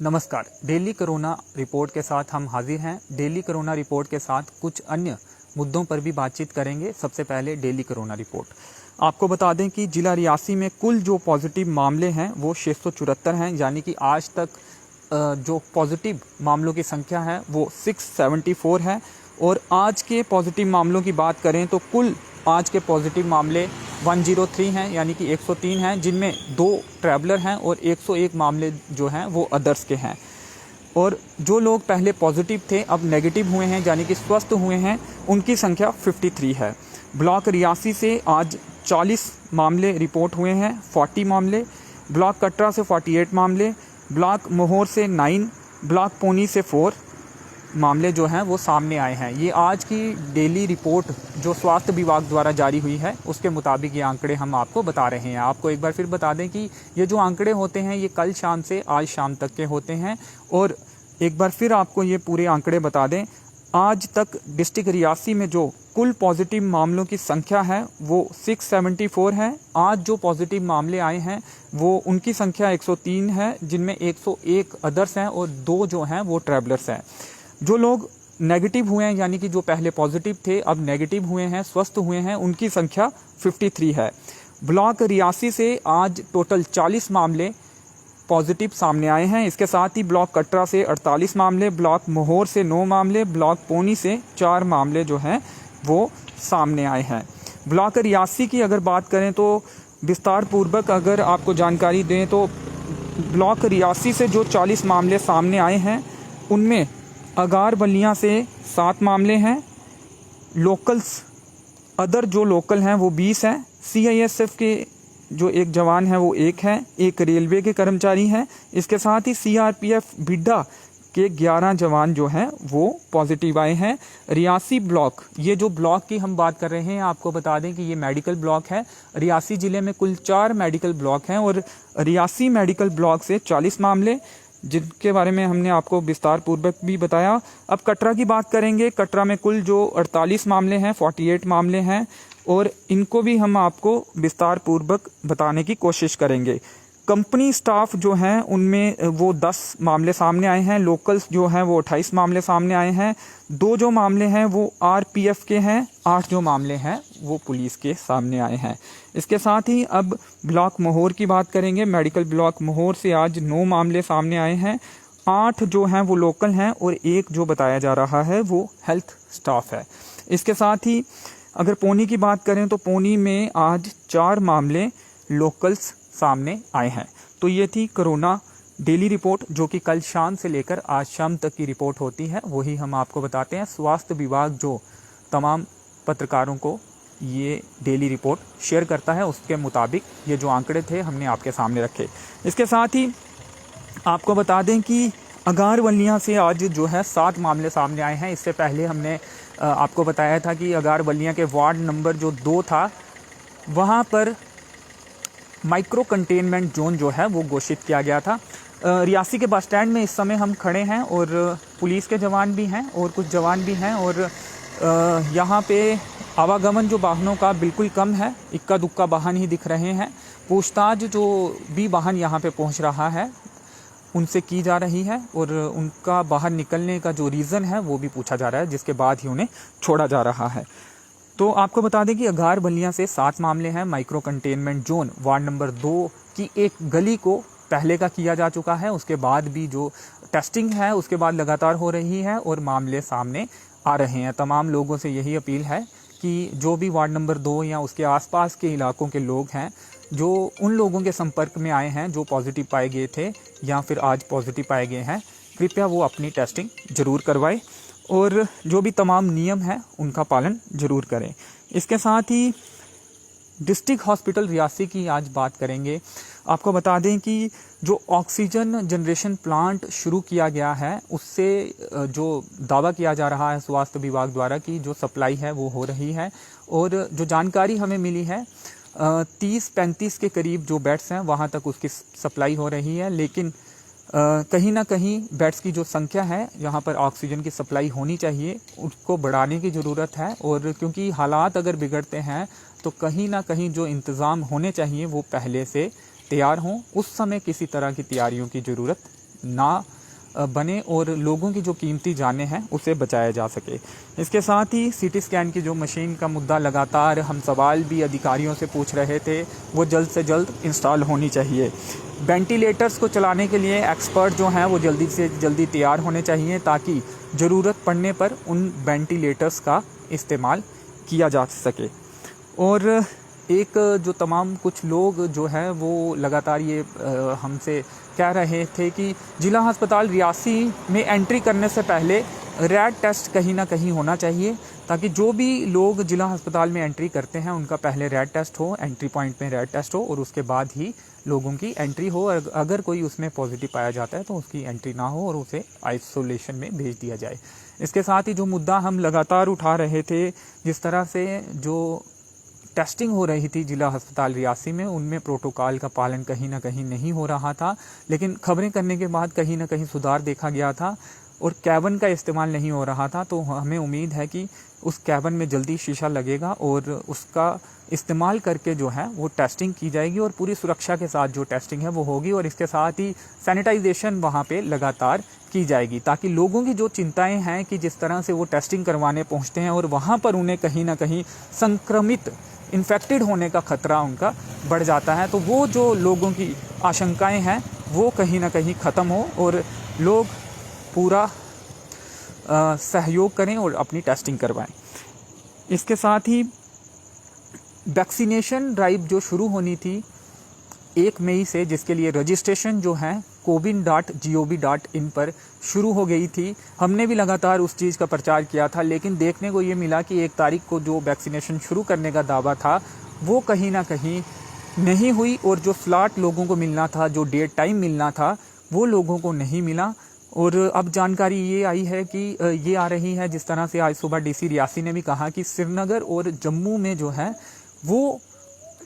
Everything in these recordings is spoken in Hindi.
नमस्कार। डेली कोरोना रिपोर्ट के साथ हम हाजिर हैं। डेली कोरोना रिपोर्ट के साथ कुछ अन्य मुद्दों पर भी बातचीत करेंगे। सबसे पहले डेली कोरोना रिपोर्ट। आपको बता दें कि जिला रियासी में कुल जो पॉजिटिव मामले हैं वो 674 हैं, यानी कि आज तक जो पॉजिटिव मामलों की संख्या है वो 674 है। और आज के पॉजिटिव मामलों की बात करें तो कुल आज के पॉजिटिव मामले 103 हैं, यानी कि 103 हैं, जिनमें 2 ट्रैवलर हैं और 101 मामले जो हैं वो अदर्स के हैं। और जो लोग पहले पॉजिटिव थे अब नेगेटिव हुए हैं, यानी कि स्वस्थ हुए हैं, उनकी संख्या 53 है। ब्लॉक रियासी से आज 40 मामले रिपोर्ट हुए हैं, 40 मामले। ब्लॉक कटरा से 48 मामले, ब्लॉक मोहोर से 9, ब्लॉक पोनी से 4 मामले जो हैं वो सामने आए हैं। ये आज की डेली रिपोर्ट जो स्वास्थ्य विभाग द्वारा जारी हुई है उसके मुताबिक ये आंकड़े हम आपको बता रहे हैं। आपको एक बार फिर बता दें कि ये जो आंकड़े होते हैं ये कल शाम से आज शाम तक के होते हैं। और एक बार फिर आपको ये पूरे आंकड़े बता दें, आज तक डिस्ट्रिक्ट रियासी में जो कुल पॉजिटिव मामलों की संख्या है वो 674 है। आज जो पॉजिटिव मामले आए हैं वो उनकी संख्या 103 है, जिनमें 101 अदर्स हैं और 2 जो हैं वो ट्रैवलर्स हैं। जो लोग नेगेटिव हुए हैं, यानी कि जो पहले पॉजिटिव थे अब नेगेटिव हुए हैं, स्वस्थ हुए हैं, उनकी संख्या 53 है। ब्लॉक रियासी से आज टोटल 40 मामले पॉजिटिव सामने आए हैं। इसके साथ ही ब्लॉक कटरा से 48 मामले, ब्लॉक मोहोर से 9 मामले, ब्लॉक पोनी से 4 मामले जो हैं वो सामने आए हैं। ब्लॉक रियासी की अगर बात करें तो विस्तार पूर्वक अगर आपको जानकारी दें तो ब्लॉक रियासी से जो 40 मामले सामने आए हैं उनमें अगार बलिया से 7 मामले हैं, लोकल्स अदर जो लोकल हैं वो 20 हैं, CISF के जो एक जवान है वो 1 है, एक रेलवे के कर्मचारी हैं। इसके साथ ही CRPF बिड्डा के 11 जवान जो हैं वो पॉजिटिव आए हैं। रियासी ब्लॉक, ये जो ब्लॉक की हम बात कर रहे हैं आपको बता दें कि ये मेडिकल ब्लॉक है। रियासी ज़िले में कुल 4 मेडिकल ब्लॉक हैं और रियासी मेडिकल ब्लॉक से 40 मामले, जिनके बारे में हमने आपको विस्तार पूर्वक भी बताया। अब कटरा की बात करेंगे। कटरा में कुल जो 48 मामले हैं, 48 मामले हैं और इनको भी हम आपको विस्तार पूर्वक बताने की कोशिश करेंगे। कंपनी स्टाफ जो हैं उनमें वो 10 मामले सामने आए हैं, लोकल्स जो हैं वो 28 मामले सामने आए हैं, 2 जो मामले हैं वो RPF के हैं, 8 जो मामले हैं वो पुलिस के सामने आए हैं। इसके साथ ही अब ब्लॉक मोहोर की बात करेंगे। मेडिकल ब्लॉक मोहोर से आज 9 मामले सामने आए हैं, 8 जो हैं वो लोकल हैं और 1 जो बताया जा रहा है वो हेल्थ स्टाफ है। इसके साथ ही अगर पोनी की बात करें तो पोनी में आज 4 मामले लोकल्स सामने आए हैं। तो ये थी कोरोना डेली रिपोर्ट, जो कि कल शाम से लेकर आज शाम तक की रिपोर्ट होती है, वही हम आपको बताते हैं। स्वास्थ्य विभाग जो तमाम पत्रकारों को ये डेली रिपोर्ट शेयर करता है उसके मुताबिक ये जो आंकड़े थे हमने आपके सामने रखे। इसके साथ ही आपको बता दें कि अगार बलिया से आज जो है 7 मामले सामने आए हैं। इससे पहले हमने आपको बताया था कि अगार बलिया के वार्ड नंबर जो 2 था वहाँ पर माइक्रो कंटेनमेंट जोन जो है वो घोषित किया गया था। रियासी के बस स्टैंड में इस समय हम खड़े हैं और पुलिस के जवान भी हैं और कुछ जवान भी हैं और यहाँ पे आवागमन जो वाहनों का बिल्कुल कम है, इक्का दुक्का वाहन ही दिख रहे हैं। पूछताछ जो भी वाहन यहाँ पे पहुँच रहा है उनसे की जा रही है और उनका बाहर निकलने का जो रीज़न है वो भी पूछा जा रहा है, जिसके बाद ही उन्हें छोड़ा जा रहा है। तो आपको बता दें कि अगार बलिया से 7 मामले हैं। Micro containment zone ward number 2 की एक गली को पहले का किया जा चुका है, उसके बाद भी जो टेस्टिंग है उसके बाद लगातार हो रही है और मामले सामने आ रहे हैं। तमाम लोगों से यही अपील है कि जो भी वार्ड नंबर 2 या उसके आसपास के इलाकों के लोग हैं, जो उन लोगों के संपर्क में आए हैं जो पॉजिटिव पाए गए थे या फिर आज पॉजिटिव पाए गए हैं, कृपया वो अपनी टेस्टिंग ज़रूर करवाएं और जो भी तमाम नियम हैं उनका पालन ज़रूर करें। इसके साथ ही डिस्ट्रिक्ट हॉस्पिटल रियासी की आज बात करेंगे। आपको बता दें कि जो ऑक्सीजन जनरेशन प्लांट शुरू किया गया है उससे जो दावा किया जा रहा है स्वास्थ्य विभाग द्वारा कि जो सप्लाई है वो हो रही है और जो जानकारी हमें मिली है 30-35 के करीब जो बेड्स हैं वहाँ तक उसकी सप्लाई हो रही है। लेकिन कहीं ना कहीं बेड्स की जो संख्या है यहाँ पर ऑक्सीजन की सप्लाई होनी चाहिए, उसको बढ़ाने की ज़रूरत है। और क्योंकि हालात अगर बिगड़ते हैं तो कहीं ना कहीं जो इंतज़ाम होने चाहिए वो पहले से तैयार हों, उस समय किसी तरह की तैयारियों की ज़रूरत ना बने और लोगों की जो कीमती जानें हैं उसे बचाया जा सके। इसके साथ ही सीटी स्कैन की जो मशीन का मुद्दा लगातार हम सवाल भी अधिकारियों से पूछ रहे थे, वो जल्द से जल्द इंस्टॉल होनी चाहिए। वेंटिलेटर्स को चलाने के लिए एक्सपर्ट जो हैं वो जल्दी से जल्दी तैयार होने चाहिए ताकि ज़रूरत पड़ने पर उन वेंटिलेटर्स का इस्तेमाल किया जा सके। और एक जो तमाम कुछ लोग जो है वो लगातार ये हमसे कह रहे थे कि जिला अस्पताल रियासी में एंट्री करने से पहले रैट टेस्ट कहीं ना कहीं होना चाहिए, ताकि जो भी लोग जिला अस्पताल में एंट्री करते हैं उनका पहले रैट टेस्ट हो, एंट्री पॉइंट में रैट टेस्ट हो और उसके बाद ही लोगों की एंट्री हो। अगर कोई उसमें पॉजिटिव पाया जाता है तो उसकी एंट्री ना हो और उसे आइसोलेशन में भेज दिया जाए। इसके साथ ही जो मुद्दा हम लगातार उठा रहे थे, जिस तरह से जो टेस्टिंग हो रही थी जिला अस्पताल रियासी में, उनमें प्रोटोकॉल का पालन कहीं ना कहीं नहीं हो रहा था, लेकिन खबरें करने के बाद कहीं ना कहीं सुधार देखा गया था और कैबिन का इस्तेमाल नहीं हो रहा था। तो हमें उम्मीद है कि उस कैबिन में जल्दी शीशा लगेगा और उसका इस्तेमाल करके जो है वो टेस्टिंग की जाएगी और पूरी सुरक्षा के साथ जो टेस्टिंग है वो होगी। और इसके साथ ही सैनिटाइजेशन वहाँ पे लगातार की जाएगी, ताकि लोगों की जो चिंताएं हैं कि जिस तरह से वो टेस्टिंग करवाने पहुँचते हैं और वहाँ पर उन्हें कहीं ना कहीं संक्रमित इन्फेक्टेड होने का खतरा उनका बढ़ जाता है, तो वो जो लोगों की आशंकाएं हैं वो कहीं ना कहीं ख़त्म हो और लोग पूरा सहयोग करें और अपनी टेस्टिंग करवाएं। इसके साथ ही वैक्सीनेशन ड्राइव जो शुरू होनी थी 1 मई से, जिसके लिए रजिस्ट्रेशन जो है cowin.gov.in पर शुरू हो गई थी। हमने भी लगातार उस चीज़ का प्रचार किया था, लेकिन देखने को ये मिला कि 1 तारीख को जो वैक्सीनेशन शुरू करने का दावा था वो कहीं ना कहीं नहीं हुई और जो स्लॉट लोगों को मिलना था, जो डेट टाइम मिलना था, वो लोगों को नहीं मिला। और अब जानकारी ये आई है कि ये आ रही है, जिस तरह से आज सुबह डीसी रियासी ने भी कहा कि श्रीनगर और जम्मू में जो है वो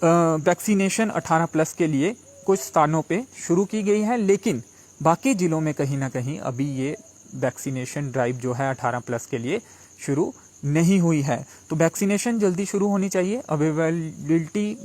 वैक्सीनेशन 18+ के लिए कुछ स्थानों पे शुरू की गई है, लेकिन बाकी ज़िलों में कहीं ना कहीं अभी ये वैक्सीनेशन ड्राइव जो है 18+ के लिए शुरू नहीं हुई है। तो वैक्सीनेशन जल्दी शुरू होनी चाहिए। अवेलेबिलिटी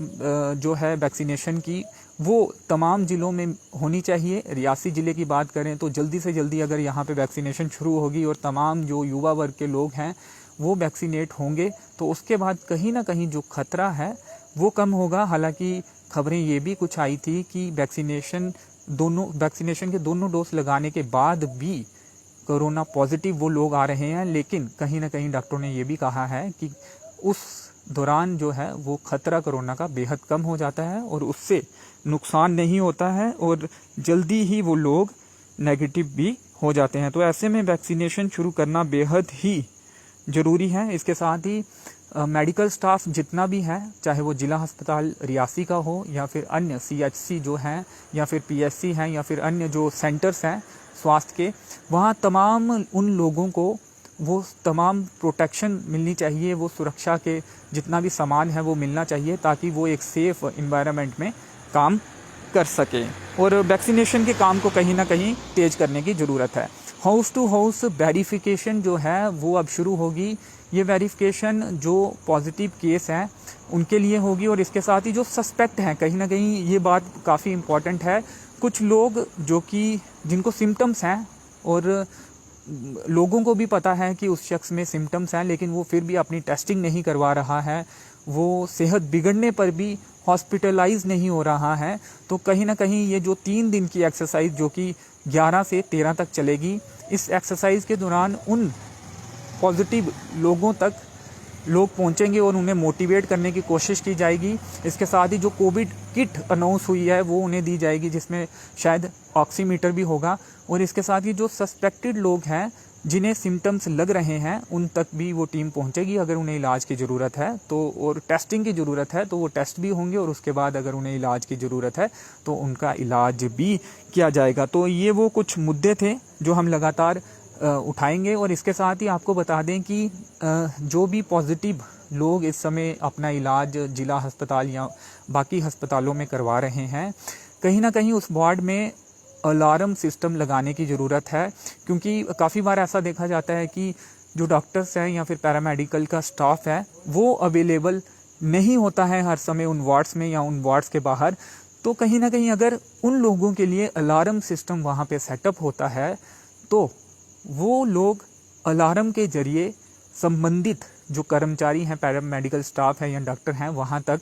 जो है वैक्सीनेशन की वो तमाम ज़िलों में होनी चाहिए। रियासी ज़िले की बात करें तो जल्दी से जल्दी अगर यहाँ पे वैक्सीनेशन शुरू होगी और तमाम जो युवा वर्ग के लोग हैं वो वैक्सीनेट होंगे तो उसके बाद कहीं ना कहीं जो खतरा है वो कम होगा। हालांकि खबरें ये भी कुछ आई थी कि वैक्सीनेशन के दोनों डोज लगाने के बाद भी कोरोना पॉजिटिव वो लोग आ रहे हैं, लेकिन कहीं ना कहीं डॉक्टरों ने ये भी कहा है कि उस दौरान जो है वो खतरा कोरोना का बेहद कम हो जाता है और उससे नुकसान नहीं होता है और जल्दी ही वो लोग नेगेटिव भी हो जाते हैं। तो ऐसे में वैक्सीनेशन शुरू करना बेहद ही ज़रूरी है। इसके साथ ही मेडिकल स्टाफ जितना भी है, चाहे वो जिला अस्पताल रियासी का हो या फिर अन्य CHC जो हैं या फिर PSC हैं या फिर अन्य जो सेंटर्स हैं स्वास्थ्य के, वहाँ तमाम उन लोगों को वो तमाम प्रोटेक्शन मिलनी चाहिए, वो सुरक्षा के जितना भी सामान है वो मिलना चाहिए ताकि वो एक सेफ़ इन्वायरमेंट में काम कर सके। और वैक्सीनेशन के काम को कहीं ना कहीं तेज़ करने की ज़रूरत है। हाउस टू हाउस वेरिफिकेशन जो है वो अब शुरू होगी। ये वेरिफिकेशन जो पॉजिटिव केस हैं उनके लिए होगी और इसके साथ ही जो सस्पेक्ट हैं, कहीं ना कहीं ये बात काफ़ी इम्पॉर्टेंट है। कुछ लोग जो कि जिनको सिम्टम्स हैं और लोगों को भी पता है कि उस शख्स में सिम्टम्स हैं, लेकिन वो फिर भी अपनी टेस्टिंग नहीं करवा रहा है, वो सेहत बिगड़ने पर भी हॉस्पिटलाइज नहीं हो रहा है। तो कहीं ना कहीं ये जो 3 दिन की एक्सरसाइज जो कि 11 से 13 तक चलेगी, इस एक्सरसाइज के दौरान उन पॉजिटिव लोगों तक लोग पहुंचेंगे और उन्हें मोटिवेट करने की कोशिश की जाएगी। इसके साथ ही जो कोविड किट अनाउंस हुई है वो उन्हें दी जाएगी, जिसमें शायद ऑक्सीमीटर भी होगा। और इसके साथ ही जो सस्पेक्टेड लोग हैं जिन्हें सिम्टम्स लग रहे हैं उन तक भी वो टीम पहुंचेगी। अगर उन्हें इलाज की ज़रूरत है तो और टेस्टिंग की ज़रूरत है तो वो टेस्ट भी होंगे और उसके बाद अगर उन्हें इलाज की ज़रूरत है तो उनका इलाज भी किया जाएगा। तो ये वो कुछ मुद्दे थे जो हम लगातार उठाएंगे। और इसके साथ ही आपको बता दें कि जो भी पॉजिटिव लोग इस समय अपना इलाज जिला अस्पताल या बाकी अस्पतालों में करवा रहे हैं, कहीं ना कहीं उस वार्ड में अलार्म सिस्टम लगाने की ज़रूरत है, क्योंकि काफ़ी बार ऐसा देखा जाता है कि जो डॉक्टर्स हैं या फिर पैरामेडिकल का स्टाफ है वो अवेलेबल नहीं होता है हर समय उन वार्ड्स में या उन वार्ड्स के बाहर। तो कहीं ना कहीं अगर उन लोगों के लिए अलार्म सिस्टम वहाँ पे सेटअप होता है तो वो लोग अलार्म के जरिए संबंधित जो कर्मचारी हैं, पैरामेडिकल स्टाफ है या डॉक्टर हैं, वहाँ तक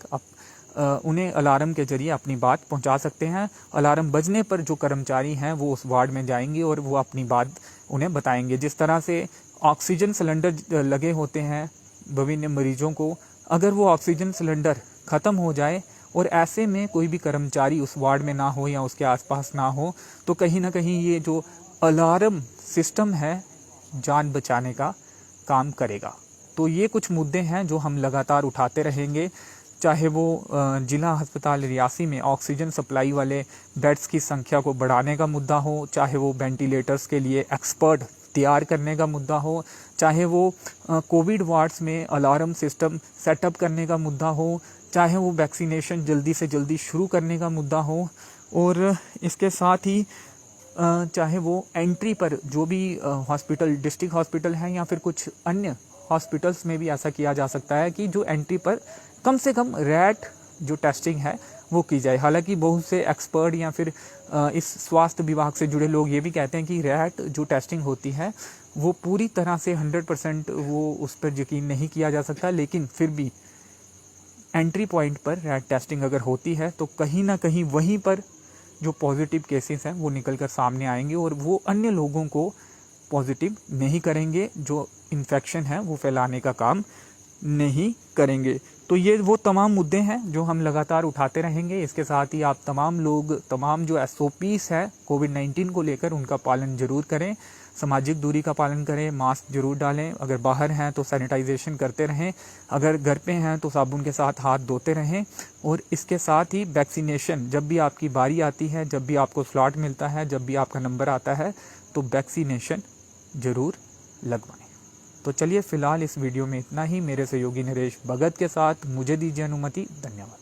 उन्हें अलार्म के जरिए अपनी बात पहुंचा सकते हैं। अलार्म बजने पर जो कर्मचारी हैं वो उस वार्ड में जाएंगे और वो अपनी बात उन्हें बताएंगे। जिस तरह से ऑक्सीजन सिलेंडर लगे होते हैं विभिन्न मरीजों को, अगर वो ऑक्सीजन सिलेंडर ख़त्म हो जाए और ऐसे में कोई भी कर्मचारी उस वार्ड में ना हो या उसके आसपास ना हो, तो कहीं ना कहीं ये जो अलार्म सिस्टम है जान बचाने का काम करेगा। तो ये कुछ मुद्दे हैं जो हम लगातार उठाते रहेंगे, चाहे वो जिला अस्पताल रियासी में ऑक्सीजन सप्लाई वाले बेड्स की संख्या को बढ़ाने का मुद्दा हो, चाहे वो वेंटिलेटर्स के लिए एक्सपर्ट तैयार करने का मुद्दा हो, चाहे वो कोविड वार्ड्स में अलार्म सिस्टम सेटअप करने का मुद्दा हो, चाहे वो वैक्सीनेशन जल्दी से जल्दी शुरू करने का मुद्दा हो, और इसके साथ ही चाहे वो एंट्री पर जो भी हॉस्पिटल, डिस्ट्रिक्ट हॉस्पिटल हैं या फिर कुछ अन्य हॉस्पिटल्स में भी ऐसा किया जा सकता है कि जो एंट्री पर कम से कम रैट जो टेस्टिंग है वो की जाए। हालांकि बहुत से एक्सपर्ट या फिर इस स्वास्थ्य विभाग से जुड़े लोग ये भी कहते हैं कि रैट जो टेस्टिंग होती है वो पूरी तरह से 100% वो उस पर यकीन नहीं किया जा सकता, लेकिन फिर भी एंट्री पॉइंट पर रैट टेस्टिंग अगर होती है तो कहीं ना कहीं वहीं पर जो पॉजिटिव केसेस हैं वो निकल कर सामने आएंगे और वो अन्य लोगों को पॉजिटिव नहीं करेंगे, जो इन्फेक्शन है वो फैलाने का काम नहीं करेंगे। तो ये वो तमाम मुद्दे हैं जो हम लगातार उठाते रहेंगे। इसके साथ ही आप तमाम लोग, तमाम जो SOPs है कोविड-19 को लेकर, उनका पालन जरूर करें, सामाजिक दूरी का पालन करें, मास्क जरूर डालें, अगर बाहर हैं तो सैनिटाइजेशन करते रहें, अगर घर पे हैं तो साबुन के साथ हाथ धोते रहें, और इसके साथ ही वैक्सीनेशन जब भी आपकी बारी आती है, जब भी आपको स्लॉट मिलता है, जब भी आपका नंबर आता है तो वैक्सीनेशन ज़रूर लगवाएं। तो चलिए फिलहाल इस वीडियो में इतना ही। मेरे सहयोगी नरेश भगत के साथ मुझे दीजिए अनुमति। धन्यवाद।